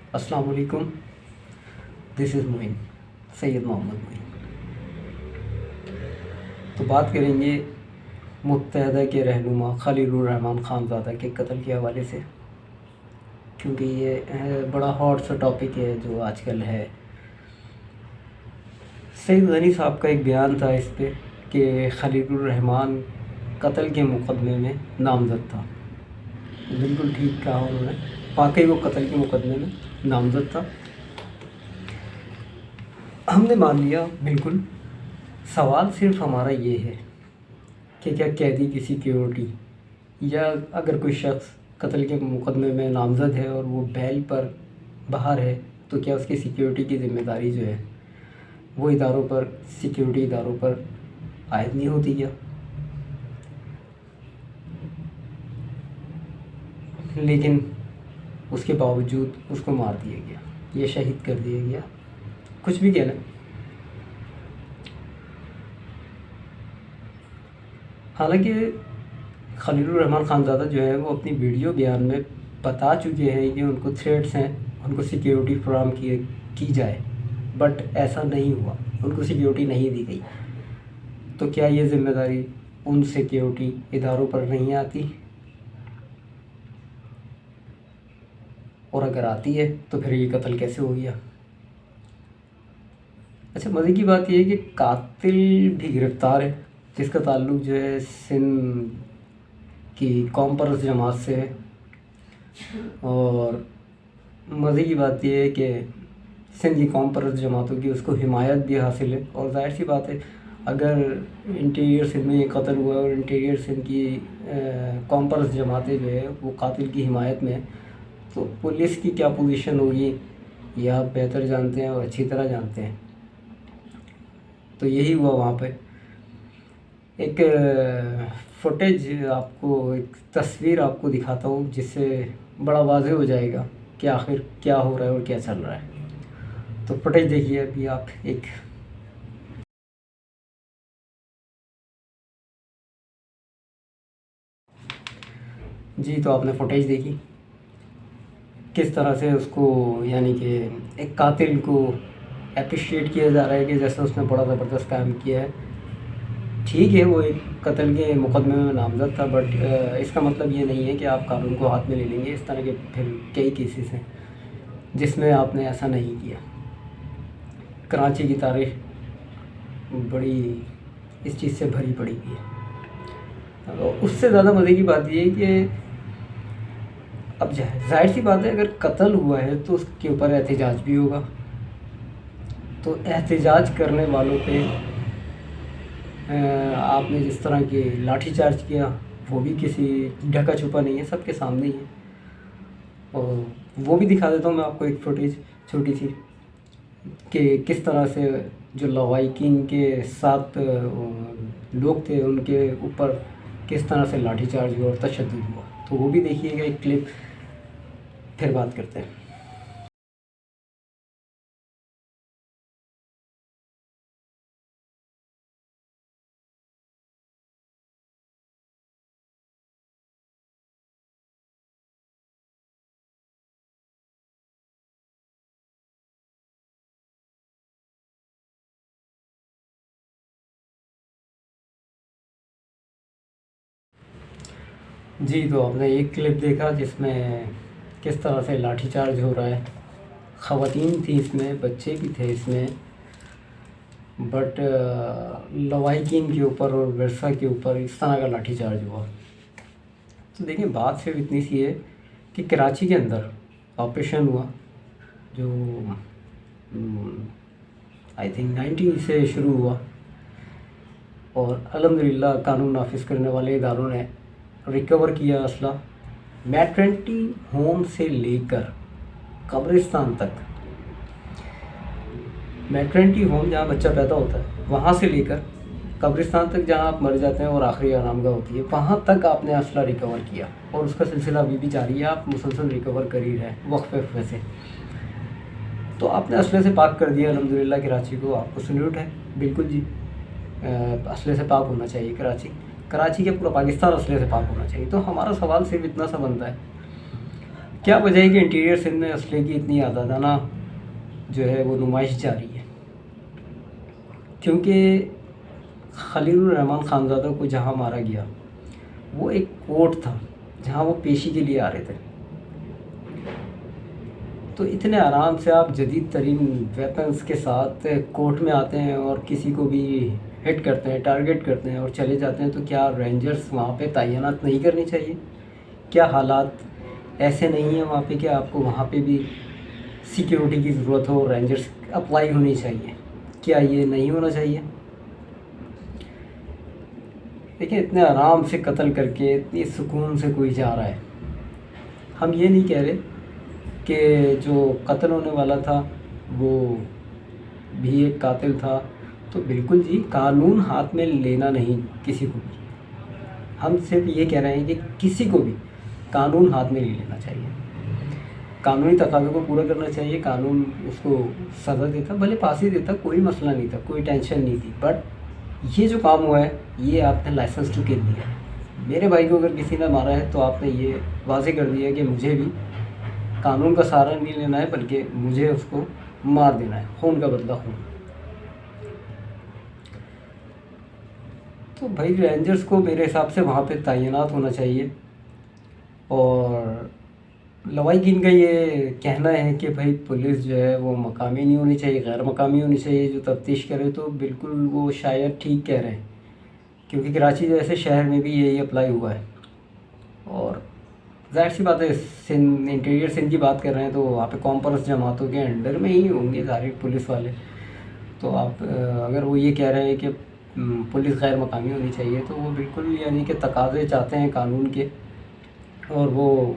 अस्सलाम वालेकुम। This is Moin, Syed Mohammad Moin. तो बात करेंगे मुत्तहदा के रहनुमा खलीलुर रहमान खानज़ादा के कत्ल के हवाले से, क्योंकि ये बड़ा हॉट सा टॉपिक है जो आजकल है। सईद गनी साहब का एक बयान था इस पे कि खलीलुर रहमान कत्ल के मुकदमे में नामज़द था। बिल्कुल ठीक कहा उन्होंने, वाकई वो कत्ल के मुकदमे में नामज़द था। हमने मान लिया, बिल्कुल। सवाल सिर्फ हमारा ये है कि क्या कैदी की सिक्योरिटी, या अगर कोई शख्स कत्ल के मुकदमे में नामज़द है और वो बेल पर बाहर है, तो क्या उसकी सिक्योरिटी की ज़िम्मेदारी जो है वो इदारों पर, सिक्योरिटी इदारों पर आयद नहीं होती क्या? लेकिन उसके बावजूद उसको मार दिया गया, ये शहीद कर दिया गया, कुछ भी कहना। हालांकि खलीलुर रहमान खानज़ादा जो है वो अपनी वीडियो बयान में बता चुके हैं कि उनको थ्रेट्स हैं, उनको सिक्योरिटी फराहम की जाए, बट ऐसा नहीं हुआ, उनको सिक्योरिटी नहीं दी गई। तो क्या ये ज़िम्मेदारी उन सिक्योरिटी इदारों पर नहीं आती? और अगर आती है तो फिर ये कत्ल कैसे हो गया? अच्छा, मज़े की बात यह है कि कातिल भी गिरफ़्तार है, जिसका ताल्लुक़ जो है सिंध की कौम परस्त जमात से है। और मज़े की बात यह है कि सिंध की कौम परस्त जमातों की उसको हिमायत भी हासिल है। और ज़ाहिर सी बात है, अगर इंटीरियर सिंध में ये कत्ल हुआ और इंटीरियर सिंध की कौम परस्त जमातें जो है वो कातिल की हिमायत में है, तो पुलिस की क्या पोजीशन होगी ये आप बेहतर जानते हैं और अच्छी तरह जानते हैं। तो यही हुआ वहाँ पे। एक फुटेज आपको, एक तस्वीर आपको दिखाता हूँ जिससे बड़ा वाज़ेह हो जाएगा कि आखिर क्या हो रहा है और क्या चल रहा है। तो फुटेज देखिए अभी आप। एक जी, तो आपने फुटेज देखी किस तरह से उसको, यानी कि एक कातिल को अप्रिशिएट किया जा रहा है कि जैसे उसने बड़ा ज़बरदस्त काम किया है। ठीक है, वो एक कत्ल के मुकदमे में नामज़द था, बट इसका मतलब ये नहीं है कि आप कानून को हाथ में ले लेंगे। इस तरह के फिर कई केसेस हैं जिसमें आपने ऐसा नहीं किया। कराची की तारीख बड़ी इस चीज़ से भरी पड़ी हुई है। और उससे ज़्यादा मज़े की बात ये है कि अब जाहिर सी बात है, अगर कत्ल हुआ है तो उसके ऊपर एहतजाज भी होगा। तो एहतजाज करने वालों पे आपने जिस तरह की लाठीचार्ज किया, वो भी किसी ढका छुपा नहीं है, सबके सामने ही है। और वो भी दिखा देता हूँ मैं आपको एक फुटेज छोटी सी, कि किस तरह से जो लवाइकिन के साथ लोग थे उनके ऊपर किस तरह से लाठीचार्ज हुआ और तशद्दुद हुआ। तो वो भी देखिएगा एक क्लिप, फिर बात करते हैं। जी, तो आपने एक क्लिप देखा जिसमें किस तरह से लाठीचार्ज हो रहा है। ख़वातीन थी इसमें, बच्चे भी थे इसमें, बट लवाहिकीन के ऊपर और वर्षा के ऊपर इस तरह का लाठीचार्ज हुआ। तो देखिए, बात सिर्फ इतनी सी है कि कराची के अंदर ऑपरेशन हुआ जो आई थिंक 19 से शुरू हुआ, और अल्हम्दुलिल्लाह कानून नाफिज करने वाले इदारों ने रिकवर किया असला। मैटरनिटी होम से लेकर कब्रिस्तान तक, मैटरनिटी होम जहाँ बच्चा पैदा होता है वहाँ से लेकर कब्रिस्तान तक जहाँ आप मर जाते हैं और आखिरी आरामगाह होती है, वहाँ तक आपने असला रिकवर किया, और उसका सिलसिला अभी भी जारी है। आप मुसलसल रिकवर कर ही रहे हैं वक्फे से। तो आपने असले से पाक कर दिया अल्हम्दुलिल्लाह कराची को, आपको सल्यूट है। बिल्कुल जी, असले से पाक होना चाहिए कराची के पूरा पाकिस्तान असले से पाक होना चाहिए। तो हमारा सवाल सिर्फ इतना सा बनता है क्या वजह है कि इंटीरियर सिंध में असले की इतनी आज़ादाना जो है वो नुमाइश जारी है? क्योंकि खलीलुर रहमान खानज़ादा को जहाँ मारा गया वो एक कोर्ट था जहाँ वो पेशी के लिए आ रहे थे। तो इतने आराम से आप जदीद तरीन वेपन्स के साथ कोर्ट में आते हैं और किसी को भी हिट करते हैं, टारगेट करते हैं और चले जाते हैं। तो क्या रेंजर्स वहाँ पे तैनात नहीं करनी चाहिए? क्या हालात ऐसे नहीं हैं वहाँ पे कि आपको वहाँ पे भी सिक्योरिटी की ज़रूरत हो, रेंजर्स अप्लाई होनी चाहिए? क्या ये नहीं होना चाहिए? देखिए, इतने आराम से कत्ल करके इतनी सुकून से कोई जा रहा है। हम ये नहीं कह रहे कि जो कत्ल होने वाला था वो भी एक कातिल था। तो बिल्कुल जी, कानून हाथ में लेना नहीं किसी को भी। हम सिर्फ ये कह रहे हैं कि किसी को भी कानून हाथ में नहीं लेना चाहिए, कानूनी तकाज़ों को पूरा करना चाहिए। कानून उसको सज़ा देता, भले फांसी देता, कोई मसला नहीं था, कोई टेंशन नहीं थी। बट ये जो काम हुआ है ये आपने लाइसेंस टू किल दिया। मेरे भाई को अगर किसी ने मारा है तो आपने ये वाज़ेह कर दिया कि मुझे भी कानून का सहारा नहीं लेना है, बल्कि मुझे उसको मार देना है, खून का बदला खून। तो भाई रेंजर्स को मेरे हिसाब से वहाँ पे तैनात होना चाहिए। और लवाहिकीन का ये कहना है कि भाई पुलिस जो है वो मकामी नहीं होनी चाहिए, गैर मकामी होनी चाहिए जो तफ्तीश करे। तो बिल्कुल वो शायद ठीक कह रहे हैं, क्योंकि कराची जैसे शहर में भी यही अप्लाई हुआ है। और ज़ाहिर सी बात है, सिंध, इंटीरियर सिंध की बात कर रहे हैं तो वहाँ पे कॉम्पर्स जमातों के अंडर में ही होंगे सारे पुलिस वाले। तो आप अगर वो ये कह रहे हैं कि पुलिस गैर मकामी होनी चाहिए, तो वो बिल्कुल यानी कि तकाज़े चाहते हैं कानून के, और वो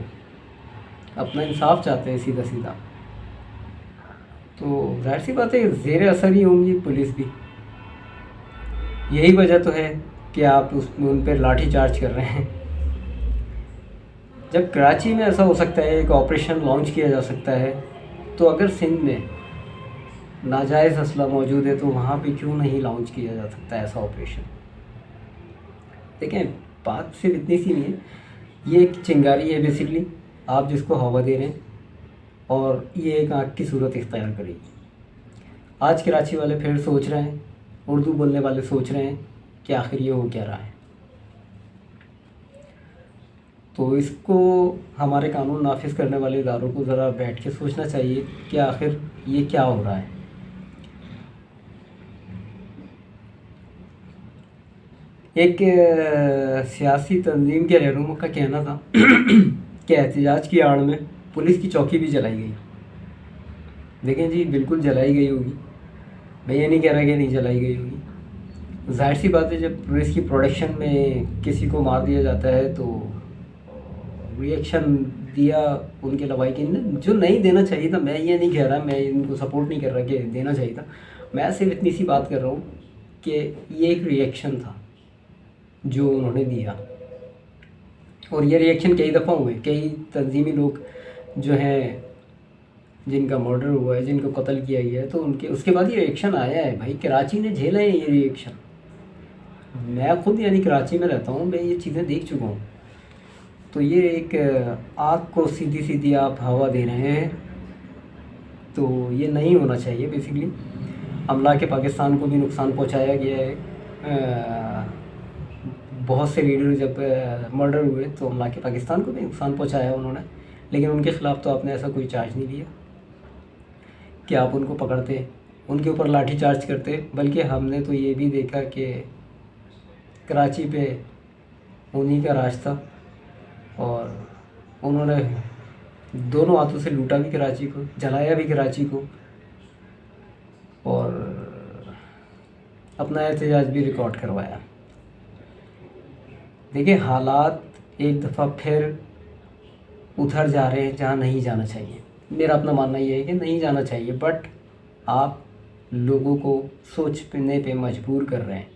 अपना इंसाफ चाहते हैं सीधा सीधा। तो ज़ाहिर सी बात है ज़ेर असर ही होंगी पुलिस भी। यही वजह तो है कि आप उन पर लाठी चार्ज कर रहे हैं। जब कराची में ऐसा हो सकता है, एक ऑपरेशन लॉन्च किया जा सकता है, तो अगर सिंध में नाजायज़ असला मौजूद है तो वहाँ पे क्यों नहीं लॉन्च किया जा सकता ऐसा ऑपरेशन? देखें, बात सिर्फ इतनी सी नहीं है, ये एक चिंगारी है बेसिकली, आप जिसको हवा दे रहे हैं, और ये एक आग की सूरत इख्तियार करेगी। आज कराची वाले फिर सोच रहे हैं, उर्दू बोलने वाले सोच रहे हैं कि आखिर ये हो क्या रहा है। तो इसको हमारे कानून नाफिज करने वाले इदारों को ज़रा बैठ के सोचना चाहिए कि आखिर ये क्या हो रहा है। एक सियासी तंजीम के रहनुमा का कहना था कि एहतजाज की आड़ में पुलिस की चौकी भी जलाई गई। देखें जी, बिल्कुल जलाई गई होगी, मैं ये नहीं कह रहा कि नहीं जलाई गई होगी। जाहिर सी बात है, जब पुलिस की प्रोडक्शन में किसी को मार दिया जाता है तो रिएक्शन दिया उनके लवाहिकीन ने, जो नहीं देना चाहिए था। मैं ये नहीं कह रहा, मैं इनको सपोर्ट नहीं कर रहा कि देना चाहिए था। मैं सिर्फ इतनी सी बात कर रहा हूँ कि ये एक रिएक्शन था जो उन्होंने दिया, और ये रिएक्शन कई दफ़ा हुए। कई तंजीमी लोग जो हैं जिनका मर्डर हुआ है, जिनको कत्ल किया गया है, तो उनके उसके बाद ये रिएक्शन आया है। भाई कराची ने झेला है ये रिएक्शन। मैं खुद यानी कराची में रहता हूँ, मैं ये चीज़ें देख चुका हूँ। तो ये एक आग को सीधी सीधी आप हवा दे रहे हैं, तो ये नहीं होना चाहिए। बेसिकली अमला के पाकिस्तान को भी नुकसान पहुँचाया गया है। बहुत से लीडर जब मर्डर हुए तो अमला के पाकिस्तान को भी नुकसान पहुँचाया उन्होंने, लेकिन उनके ख़िलाफ़ तो आपने ऐसा कोई चार्ज नहीं दिया कि आप उनको पकड़ते, उनके ऊपर लाठी चार्ज करते। बल्कि हमने तो ये भी देखा कि कराची पे उन्हीं का राज था, और उन्होंने दोनों हाथों से लूटा भी कराची को, जलाया भी कराची को, और अपना एहतजाज भी रिकॉर्ड करवाया। देखिए, हालात एक दफ़ा फिर उधर जा रहे हैं जहाँ नहीं जाना चाहिए। मेरा अपना मानना ये है कि नहीं जाना चाहिए, बट आप लोगों को सोचने पे मजबूर कर रहे हैं।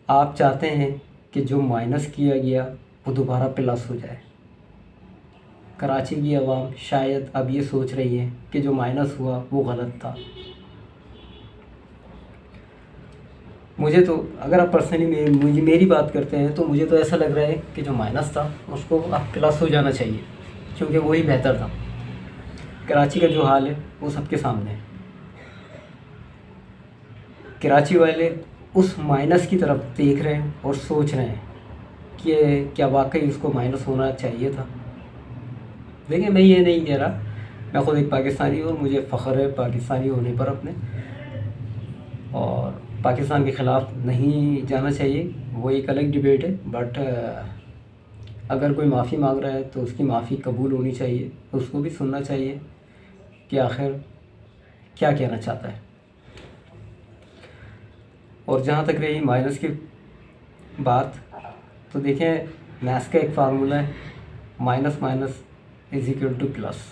आप चाहते हैं कि जो माइनस किया गया वो दोबारा प्लस हो जाए। कराची की आवाम शायद अब ये सोच रही है कि जो माइनस हुआ वो गलत था। मुझे तो, अगर आप पर्सनली मेरी बात करते हैं, तो मुझे तो ऐसा लग रहा है कि जो माइनस था उसको अब प्लस हो जाना चाहिए। क्योंकि वही बेहतर था। कराची का जो हाल है वो सबके सामने है। कराची वाले उस माइनस की तरफ देख रहे हैं और सोच रहे हैं कि क्या वाकई उसको माइनस होना चाहिए था। देखिए, मैं ये नहीं कह रहा, मैं ख़ुद एक पाकिस्तानी हूँ और मुझे फ़ख्र है पाकिस्तानी होने पर अपने, और पाकिस्तान के ख़िलाफ़ नहीं जाना चाहिए, वो एक अलग डिबेट है। बट अगर कोई माफ़ी मांग रहा है तो उसकी माफ़ी कबूल होनी चाहिए, तो उसको भी सुनना चाहिए कि आखिर क्या कहना चाहता है। और जहाँ तक रही माइनस की बात, तो देखें, मैथ्स का एक फार्मूला है, minus minus is equal two plus.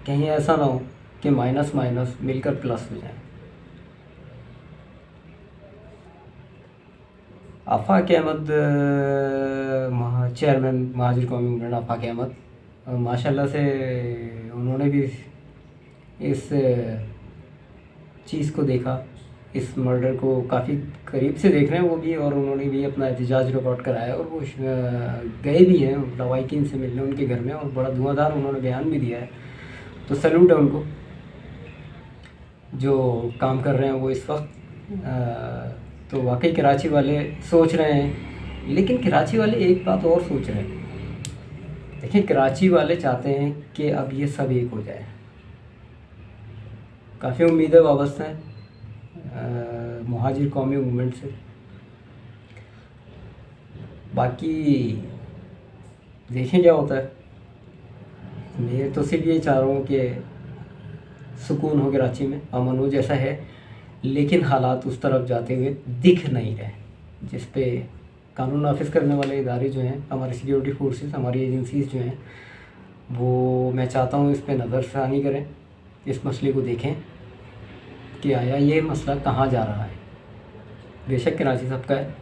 कहीं ऐसा ना हो कि माइनस माइनस मिलकर प्लस हो जाए। आफाक अहमद, चेयरमैन महाजिर कौमी मूवमेंट आफाक अहमद, माशाल्लाह से उन्होंने भी इस चीज़ को देखा, इस मर्डर को काफ़ी करीब से देख रहे हैं वो भी, और उन्होंने भी अपना एहतजाज रिकॉर्ड कराया और वो गए भी हैं लवाहिकीन से मिलने उनके घर में, और बड़ा धुआंधार उन्होंने बयान भी दिया है। तो सैल्यूट है उनको जो काम कर रहे हैं वो इस वक्त। तो वाकई कराची वाले सोच रहे हैं, लेकिन कराची वाले एक बात और सोच रहे हैं। देखिए, कराची वाले चाहते हैं कि अब ये सब एक हो जाए। काफ़ी उम्मीदें वाबस्ता हैं महाजिर कौमी मूवमेंट से। बाकी देखें क्या होता है। मैं तो सिर्फ ये चाह रहा हूँ कि सुकून हो कराची में, अमन हो जैसा है, लेकिन हालात उस तरफ जाते हुए दिख नहीं रहे, जिस पे कानून नाफिज करने वाले इदारे जो हैं, हमारी सिक्योरिटी फोर्सेस, हमारी एजेंसीज़ जो हैं, वो मैं चाहता हूँ इस पे नज़रसानी करें, इस मसले को देखें कि आया ये मसला कहाँ जा रहा है। बेशक कराची सबका है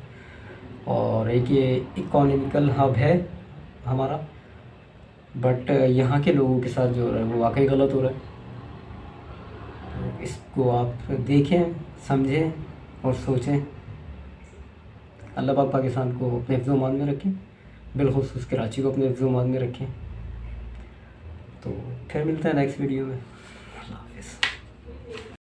और एक ये इकोनॉमिकल हब है हमारा, बट यहाँ के लोगों के साथ जो हो रहा है वो वाकई गलत हो रहा है। तो इसको आप देखें, समझें और सोचें। अल्लाह पाक पाकिस्तान को अपने हिफ्ज़-ओ-मान में रखें, बिलख़ुसूस कराची को अपने हिफ्ज़-ओ-मान में रखें। तो फिर मिलते हैं नेक्स्ट वीडियो में। अल्लाह हाफ़िज़।